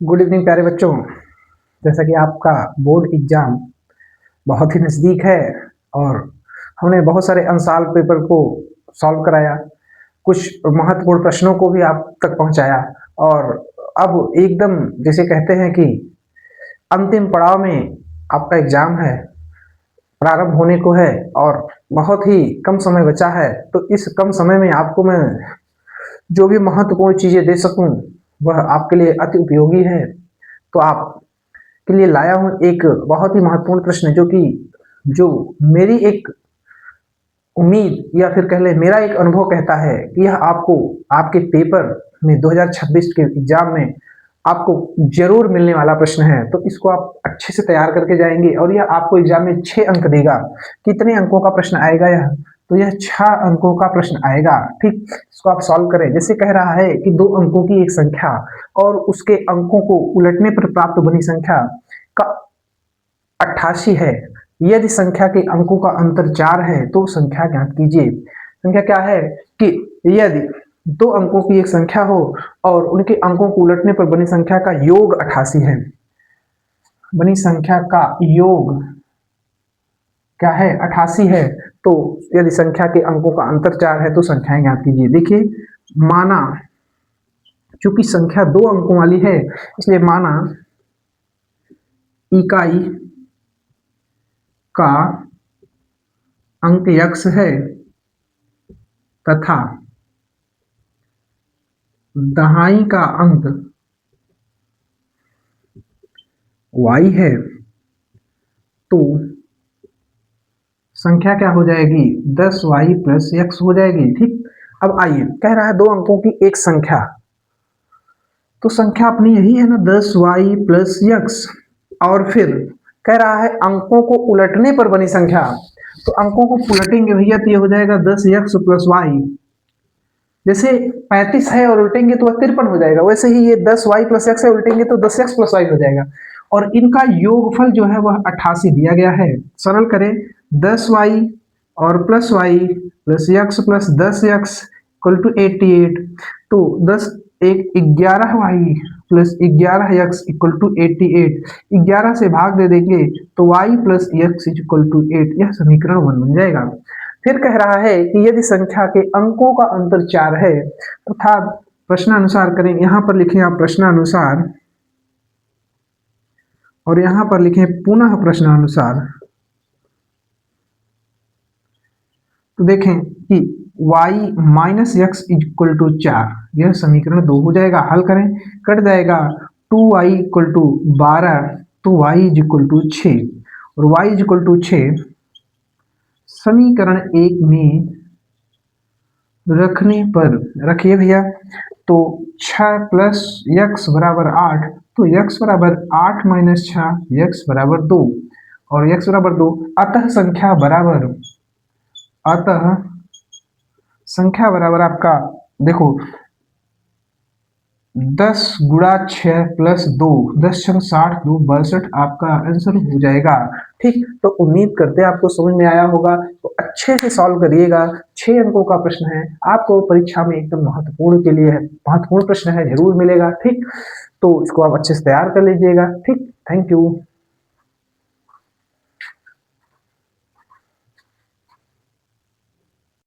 Good evening प्यारे बच्चों। जैसा कि आपका बोर्ड एग्जाम बहुत ही नज़दीक है और हमने बहुत सारे अनसॉल्व पेपर को सॉल्व कराया, कुछ महत्वपूर्ण प्रश्नों को भी आप तक पहुंचाया और अब एकदम जैसे कहते हैं कि अंतिम पड़ाव में आपका एग्जाम है, प्रारंभ होने को है और बहुत ही कम समय बचा है। तो इस कम समय में आपको मैं जो भी महत्वपूर्ण चीज़ें दे सकूं वह आपके लिए अति उपयोगी है। तो आपके लिए लाया हूं एक बहुत ही महत्वपूर्ण प्रश्न जो मेरी एक उम्मीद या फिर कह लें मेरा एक अनुभव कहता है कि यह आपको आपके पेपर में 2026 के एग्जाम में आपको जरूर मिलने वाला प्रश्न है। तो इसको आप अच्छे से तैयार करके जाएंगे और यह आपको एग्जाम में 6 अंक देगा। कितने अंकों का प्रश्न आएगा यह? तो यह 6 अंकों का प्रश्न आएगा। ठीक, इसको आप सॉल्व करें। जैसे कह रहा है कि 2 अंकों की एक संख्या और उसके अंकों को उलटने पर प्राप्त बनी संख्या का 88 है। यदि संख्या के अंकों का अंतर 4 है तो संख्या ज्ञात कीजिए। संख्या क्या है कि यदि 2 अंकों की एक संख्या हो और उनके अंकों को उलटने पर बनी संख्या का योग 88 है। बनी संख्या का योग क्या है? 88 है। तो यदि संख्या के अंकों का अंतर 4 है तो संख्याएं ज्ञात कीजिए। देखिए, माना चूंकि संख्या 2 अंकों वाली है इसलिए माना इकाई का अंक x है तथा दहाई का अंक y है, तो संख्या क्या हो जाएगी? 10y प्लस x हो जाएगी। ठीक, अब आइए, कह रहा है 2 अंकों की एक संख्या, तो संख्या अपनी यही है ना, 10y प्लस x। और फिर कह रहा है अंकों को उलटने पर बनी संख्या, तो अंकों को उलटेंगे भैया तो ये हो जाएगा 10x प्लस y। जैसे 35 है और उल्टेंगे तो वह 53 हो जाएगा, वैसे ही ये 10y प्लस x है, उल्टेंगे तो 10x प्लस y हो जाएगा। और इनका योगफल जो है वह 88 दिया गया है। सरल करें, 10y और plus y plus x plus 10x equal to 88। तो 10 एक 11y plus 11x equal to 88। 11 से भाग दे देंगे तो y plus x equal to 8। यह समीकरण 1 बन जाएगा। फिर कह रहा है कि यदि संख्या के अंकों का अंतर 4 है अर्थात प्रश्नानुसार करें, यहां पर लिखें आप प्रश्नानुसार और यहां पर लिखें पुनः प्रश्नानुसार। तो देखें कि y minus x equal to 4, यह समीकरण 2 हो जाएगा। हल करें, कट जाएगा। 2y इक्वल टू 12, तो y इक्वल टू 6 और y इक्वल टू 6 समीकरण 1 में रखने पर, रखिए भैया, तो 6 प्लस x बराबर 8, तो x बराबर 8 माइनस 6, x बराबर 2 और x बराबर 2। अतः संख्या बराबर आपका देखो 10 गुणा 6 प्लस 2, 10 छंग 60, 2 62 आपका आंसर हो जाएगा। ठीक, तो उम्मीद करते हैं आपको समझ में आया होगा। तो अच्छे से सॉल्व करिएगा। 6 अंकों का प्रश्न है, आपको परीक्षा में एकदम महत्वपूर्ण के लिए है, महत्वपूर्ण प्रश्न है, जरूर मिलेगा। ठीक, तो इसको आप अच्छे से तैयार कर लीजिएगा। ठीक, थैंक यू।